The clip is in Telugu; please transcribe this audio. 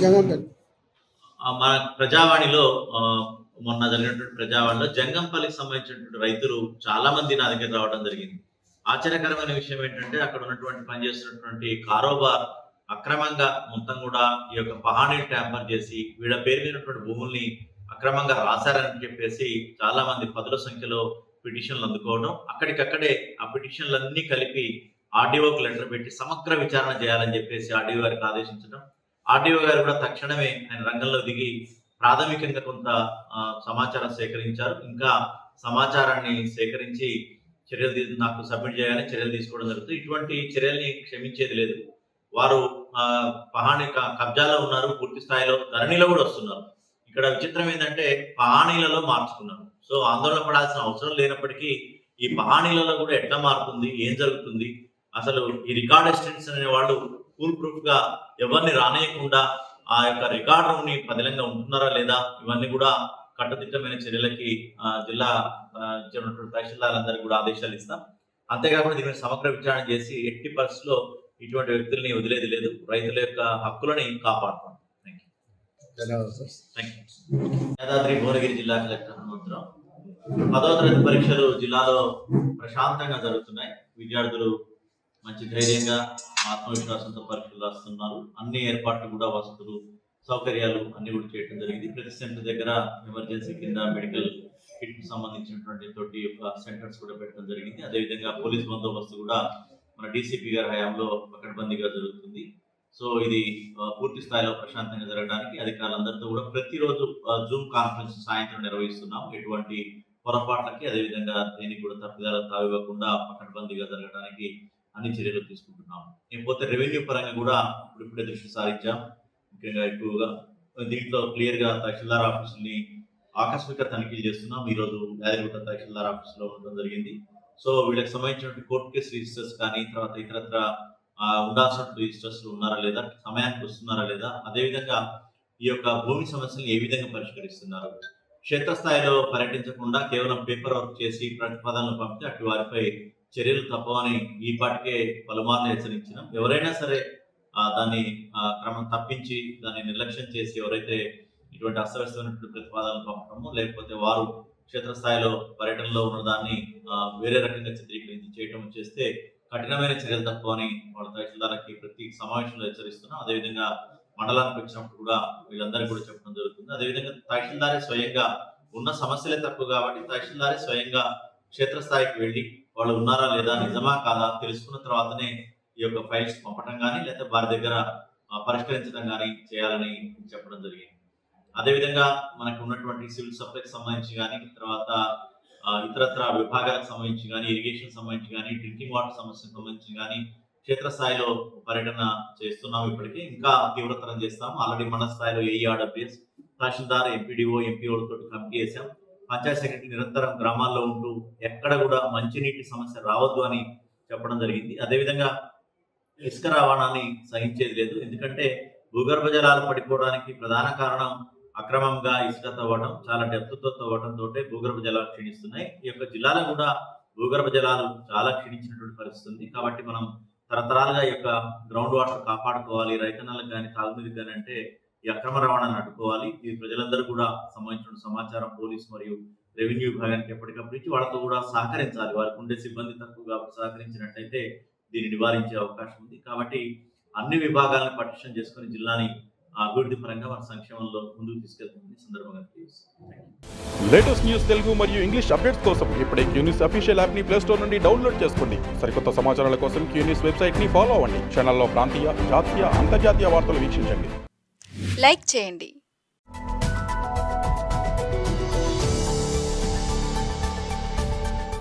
జంగంపల్లి. మన ప్రజావాణిలో మొన్న జరిగినటువంటి ప్రజావాణిలో జంగంపల్లికి సంబంధించినటువంటి రైతులు చాలా మంది నా దగ్గర రావడం జరిగింది. ఆశ్చర్యకరమైన విషయం ఏంటంటే అక్కడ ఉన్నటువంటి పనిచేస్తున్నటువంటి కారోబార్ అక్రమంగా మొత్తం కూడా ఈ యొక్క పహాణీలు ట్యాంపర్ చేసి వీళ్ళ పేరు మీదటువంటి భూముల్ని అక్రమంగా రాశారని చెప్పేసి చాలా మంది పదుల సంఖ్యలో పిటిషన్లు అందుకోవడం, అక్కడికక్కడే ఆ పిటిషన్లన్నీ కలిపి ఆర్డీఓకి లెటర్ పెట్టి సమగ్ర విచారణ చేయాలని చెప్పేసి ఆర్డీఓ గారికి ఆదేశించడం. ఆర్డీఓ గారు కూడా తక్షణమే ఆయన రంగంలో దిగి ప్రాథమికంగా కొంత సమాచారం సేకరించారు. ఇంకా సమాచారాన్ని సేకరించి చర్యలు నాకు సబ్మిట్ చేయాలని చర్యలు తీసుకోవడం జరుగుతుంది. ఇటువంటి చర్యల్ని క్షమించేది లేదు. వారు పహాణి కబ్జాలో ఉన్నారు, పూర్తి స్థాయిలో ధరణిలో కూడా వస్తున్నారు. ఇక్కడ విచిత్రం ఏంటంటే పహాణీలలో మార్చుకున్నారు. సో ఆందోళన పడాల్సిన అవసరం లేనప్పటికీ ఈ పహాణీలలో కూడా ఎట్లా మారుతుంది, ఏం జరుగుతుంది, అసలు ఈ రికార్డ్ అసిస్టెంట్స్ అనే వాళ్ళు ఫుల్ ప్రూఫ్ గా ఎవరిని రానేయకుండా ఆ యొక్క రికార్డ్ రూమ్ ని పదిలంగా ఉంటున్నారా లేదా, ఇవన్నీ కూడా కట్టుదిట్టమైన చర్యలకి జిల్లా తహసీల్దార్లందరికీ కూడా ఆదేశాలు ఇస్తాం. అంతేకాకుండా దీని సమగ్ర విచారణ చేసి ఎట్టి పరిస్థితుల్లో ఇటువంటి వ్యక్తుల్ని వదిలేది లేదు. రైతుల యొక్క హక్కులని కాపాడుతాం. యాదాద్రి భువనగిరి జిల్లా కలెక్టర్ హనుమంతరావు. 10వ తరగతి పరీక్షలు జిల్లాలో ప్రశాంతంగా జరుగుతున్నాయి. విద్యార్థులు మంచి ధైర్యంగా ఆత్మవిశ్వాసంతో పరీక్షలు రాస్తున్నారు. అన్ని ఏర్పాట్లు కూడా వసతులు సౌకర్యాలు అన్ని కూడా చేయడం జరిగింది. ప్రతి సెంటర్ దగ్గర ఎమర్జెన్సీ కింద మెడికల్ కిట్ కు సంబంధించినటువంటి తోటి యొక్క సెంటర్స్ కూడా పెట్టడం జరిగింది. అదేవిధంగా పోలీస్ బందోబస్తు కూడా మన డీసీపీ గారి హయాంలో పకడ్బందీగా జరుగుతుంది. సో ఇది పూర్తి స్థాయిలో ప్రశాంతంగా జరగడానికి అధికారులందరితో కూడా ప్రతిరోజు జూమ్ కాన్ఫరెన్స్ సాయంత్రం నిర్వహిస్తున్నాం. ఎటువంటి పొరపాట్లకి అదేవిధంగా దేనికి కూడా తప్పిదాలు తావివ్వకుండా పకడ్బందీగా జరగడానికి అన్ని చర్యలు తీసుకుంటున్నాం. లేకపోతే రెవెన్యూ పరంగా కూడా ఇప్పుడిప్పుడే దృష్టి సారించాం. ముఖ్యంగా ఎక్కువగా దీంట్లో క్లియర్ గా తహసీల్దార్ ఆఫీసుని ఆకస్మిక తనిఖీలు చేస్తున్నాం. ఈ రోజు యాదగిరిగుట్ట తహసీల్దార్ ఆఫీసులో ఉండడం జరిగింది. సో వీళ్ళకి సంబంధించినటువంటి కోర్టు కేసు రిజిస్టర్స్ కానీ తర్వాత ఇతరత్ర ఉండాల్సిన రిజిస్టర్స్ ఉన్నారా లేదా, సమయానికి వస్తున్నారా లేదా, అదేవిధంగా ఈ యొక్క భూమి సమస్యలను ఏ విధంగా పరిష్కరిస్తున్నారు, క్షేత్రస్థాయిలో పర్యటించకుండా కేవలం పేపర్ వర్క్ చేసి ప్రతిపాదనలు పంపితే అటు వారిపై చర్యలు తప్పవని ఈ పాటికే పలుమార్లు హెచ్చరించినాం. ఎవరైనా సరే దాన్ని క్రమం తప్పించి దాన్ని నిర్లక్ష్యం చేసి ఎవరైతే ఇటువంటి అస్తవ్యస్తమైనటువంటి ప్రతిపాదనలు పంపడము లేకపోతే వారు క్షేత్రస్థాయిలో పర్యటనలో ఉన్న దాన్ని వేరే రకంగా చిత్రీకరించి చేయటం చేస్తే కఠినమైన చర్యలు తప్పవని వాళ్ళ తహసీల్దార్కి ప్రతి సమావేశంలో హెచ్చరిస్తున్నాం. అదేవిధంగా మండలానికి వచ్చినప్పుడు కూడా వీళ్ళందరికీ కూడా చెప్పడం జరుగుతుంది. అదేవిధంగా తహసీల్దారే స్వయంగా ఉన్న సమస్యలే తక్కువ కాబట్టి తహసీల్దారే స్వయంగా క్షేత్రస్థాయికి వెళ్ళి వాళ్ళు ఉన్నారా లేదా, నిజమా కాదా తెలుసుకున్న తర్వాతనే ఈ యొక్క ఫైల్స్ పంపడం కానీ లేదా వారి దగ్గర పరిష్కరించడం కానీ చేయాలని చెప్పడం జరిగింది. అదేవిధంగా మనకు ఉన్నటువంటి సివిల్ సప్లైకి సంబంధించి కానీ తర్వాత ఇతరత్ర విభాగాలకు సంబంధించి కానీ ఇరిగేషన్ సంబంధించి కానీ డ్రింకింగ్ వాటర్ సమస్యకు సంబంధించి కానీ క్షేత్రస్థాయిలో పర్యటన చేస్తున్నాం. ఇప్పటికీ ఇంకా తీవ్రతరం చేస్తాం. ఆల్రెడీ మండల స్థాయిలో ఏఈఆర్డబ్ల్యూఎస్ తహసీల్దార్ ఎంపీడీఓ ఎంపీఓలతో కమిటీ చేశాం. పంచాయత్ సెక్రటరీ నిరంతరం గ్రామాల్లో ఉంటూ ఎక్కడ కూడా మంచినీటి సమస్య రావద్దు అని చెప్పడం జరిగింది. అదేవిధంగా ఇసుక రవాణాని సహించేది లేదు. ఎందుకంటే భూగర్భ జలాలు పడిపోవడానికి ప్రధాన కారణం అక్రమంగా ఇసుక తవ్వడం, చాలా డెప్త్తో తవ్వడంతో భూగర్భ జలాలు క్షీణిస్తున్నాయి. ఈ యొక్క జిల్లాలో కూడా భూగర్భ జలాలు చాలా క్షీణించినటువంటి పరిస్థితి ఉంది. కాబట్టి మనం తరతరాలుగా ఈ యొక్క గ్రౌండ్ వాటర్ కాపాడుకోవాలి. రైతన్నలకు కానీ తాగునీటికి కానీ అంటే ఈ అక్రమ రవాణాను అడ్డుకోవాలి. ఇది ప్రజలందరూ కూడా సంబంధించిన సమాచారం పోలీసు మరియు రెవెన్యూ విభాగానికి ఎప్పటికప్పుడు ఇచ్చి వాళ్ళతో కూడా సహకరించాలి. వారికి ఉండే సిబ్బంది తక్కువ కాబట్టి సహకరించినట్టయితే దీన్ని నివారించే అవకాశం ఉంది. కాబట్టి అన్ని విభాగాలను పటిష్టం చేసుకుని జిల్లాని అభివృద్ధి పరంగా మన సంక్షేమంలో ముందుకు తీసుకెళ్తుంది సందర్భంగా లేటెస్ట్ న్యూస్ తెలుగు మరియు ఇంగ్లీష్ అప్డేట్స్ కోసం ఇప్పుడే క్యూన్యూస్ అఫీషియల్ యాప్ ని ప్లే స్టోర్ నుండి డౌన్లోడ్ చేసుకోండి. సరికొత్త సమాచారాల కోసం క్యూన్యూస్ వెబ్సైట్ ని ఫాలో అవ్వండి. ఛానల్లో ప్రాంతీయ, జాతీయ, అంతర్జాతీయ వార్తలు వీక్షించండి. లైక్ చేయండి.